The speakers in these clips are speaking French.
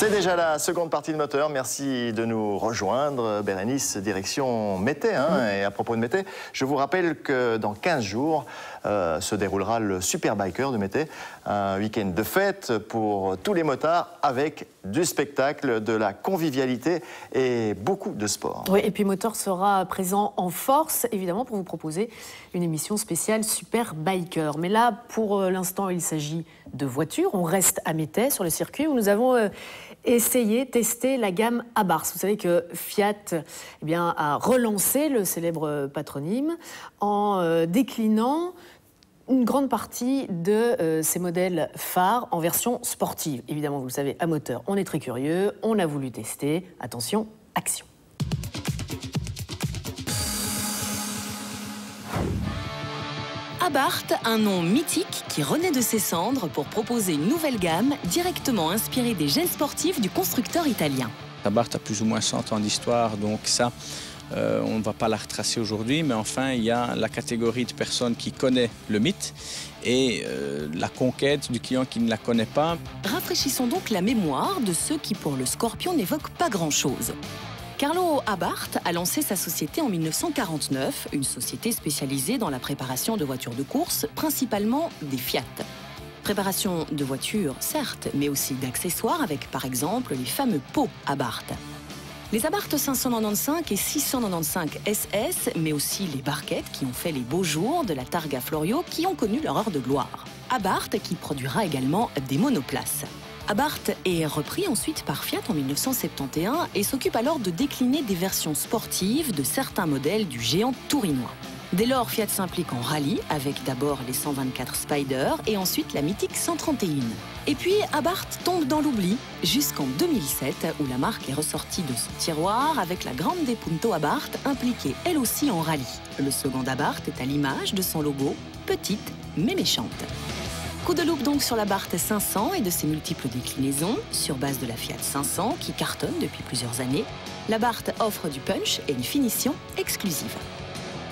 C'est déjà la seconde partie de Moteur. Merci de nous rejoindre. Bérénice, direction Mété. Et à propos de Mété, je vous rappelle que dans 15 jours se déroulera le Superbiker de Mété. Un week-end de fête pour tous les motards avec du spectacle, de la convivialité et beaucoup de sport. Oui, et puis Moteur sera présent en force, évidemment, pour vous proposer une émission spéciale Superbiker. Mais là, pour l'instant, il s'agit de voitures. On reste à Mété, sur le circuit, où nous avons testé la gamme Abarth. Vous savez que Fiat a relancé le célèbre patronyme en déclinant une grande partie de ces modèles phares en version sportive. Évidemment, vous le savez, à Moteur, on est très curieux, on a voulu tester. Attention, action. Abarth, un nom mythique qui renaît de ses cendres pour proposer une nouvelle gamme directement inspirée des gènes sportifs du constructeur italien. Abarth a plus ou moins 100 ans d'histoire, donc ça, on ne va pas la retracer aujourd'hui, mais enfin, il y a la catégorie de personnes qui connaissent le mythe et la conquête du client qui ne la connaît pas. Rafraîchissons donc la mémoire de ceux qui, pour le Scorpion, n'évoquent pas grand-chose. Carlo Abarth a lancé sa société en 1949, une société spécialisée dans la préparation de voitures de course, principalement des Fiat. Préparation de voitures, certes, mais aussi d'accessoires avec, par exemple, les fameux pots Abarth. Les Abarth 595 et 695 SS, mais aussi les barquettes qui ont fait les beaux jours de la Targa Florio qui ont connu leur heure de gloire. Abarth qui produira également des monoplaces. Abarth est repris ensuite par Fiat en 1971 et s'occupe alors de décliner des versions sportives de certains modèles du géant tourinois. Dès lors, Fiat s'implique en rallye avec d'abord les 124 Spider et ensuite la mythique 131. Et puis Abarth tombe dans l'oubli jusqu'en 2007 où la marque est ressortie de son tiroir avec la Grande Punto Abarth impliquée elle aussi en rallye. Le slogan d'Abarth est à l'image de son logo, petite mais méchante. Coup de loupe donc sur l'Abarth 500 et de ses multiples déclinaisons, sur base de la Fiat 500 qui cartonne depuis plusieurs années. L'Abarth offre du punch et une finition exclusive.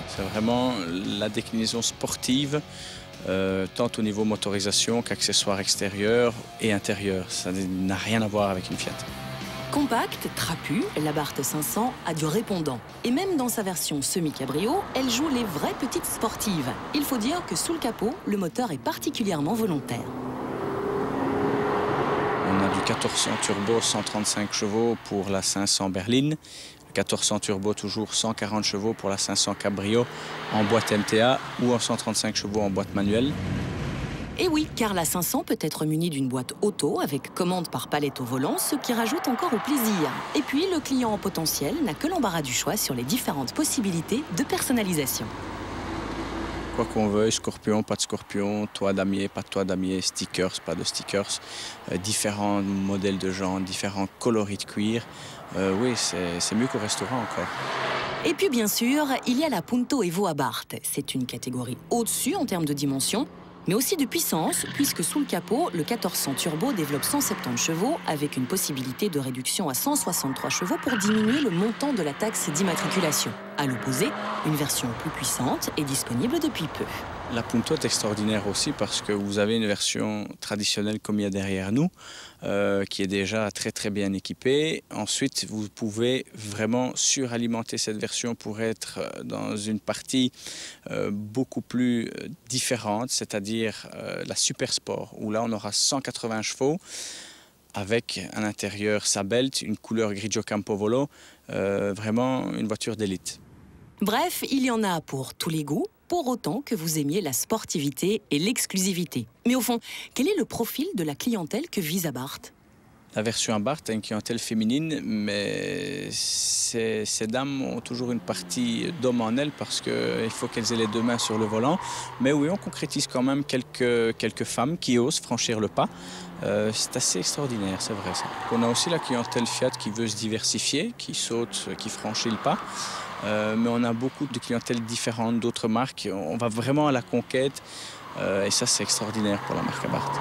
C'est vraiment la déclinaison sportive, tant au niveau motorisation qu'accessoires extérieurs et intérieurs. Ça n'a rien à voir avec une Fiat. Compacte, trapue, l'Abarth 500 a du répondant. Et même dans sa version semi-cabrio, elle joue les vraies petites sportives. Il faut dire que sous le capot, le moteur est particulièrement volontaire. On a du 1400 turbo, 135 chevaux pour la 500 berline. 1400 turbo, toujours 140 chevaux pour la 500 cabrio en boîte MTA ou en 135 chevaux en boîte manuelle. Et oui, car la 500 peut être munie d'une boîte auto avec commande par palette au volant, ce qui rajoute encore au plaisir. Et puis, le client en potentiel n'a que l'embarras du choix sur les différentes possibilités de personnalisation. Quoi qu'on veuille, scorpion, pas de scorpion, toit damier, pas de toit damier, stickers, pas de stickers, différents modèles de jantes, différents coloris de cuir. Oui, c'est mieux qu'au restaurant encore. Et puis bien sûr, il y a la Punto Evo Abarth. C'est une catégorie au-dessus en termes de dimension, mais aussi de puissance, puisque sous le capot, le 1400 turbo développe 170 chevaux avec une possibilité de réduction à 163 chevaux pour diminuer le montant de la taxe d'immatriculation. À l'opposé, une version plus puissante est disponible depuis peu. La Punto est extraordinaire aussi parce que vous avez une version traditionnelle comme il y a derrière nous, qui est déjà très très bien équipée. Ensuite, vous pouvez vraiment suralimenter cette version pour être dans une partie beaucoup plus différente, c'est-à-dire la Super Sport, où là on aura 180 chevaux avec un intérieur Sabelt, une couleur Grigio Campovolo, vraiment une voiture d'élite. Bref, il y en a pour tous les goûts, pour autant que vous aimiez la sportivité et l'exclusivité. Mais au fond, quel est le profil de la clientèle que vise Abarth ? La version Abarth a une clientèle féminine, mais ces dames ont toujours une partie d'homme en elles parce qu'il faut qu'elles aient les deux mains sur le volant. Mais oui, on concrétise quand même quelques femmes qui osent franchir le pas. C'est assez extraordinaire, c'est vrai ça. On a aussi la clientèle Fiat qui veut se diversifier, qui saute, qui franchit le pas. Mais on a beaucoup de clientèles différentes, d'autres marques. On va vraiment à la conquête et ça, c'est extraordinaire pour la marque Abarth.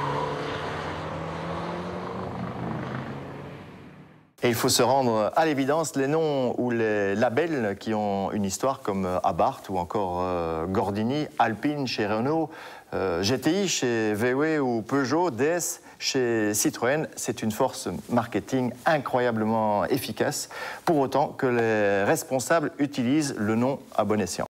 Et il faut se rendre à l'évidence, les noms ou les labels qui ont une histoire comme Abarth ou encore Gordini, Alpine chez Renault, GTI chez VW ou Peugeot, DS chez Citroën, c'est une force marketing incroyablement efficace, pour autant que les responsables utilisent le nom à bon escient.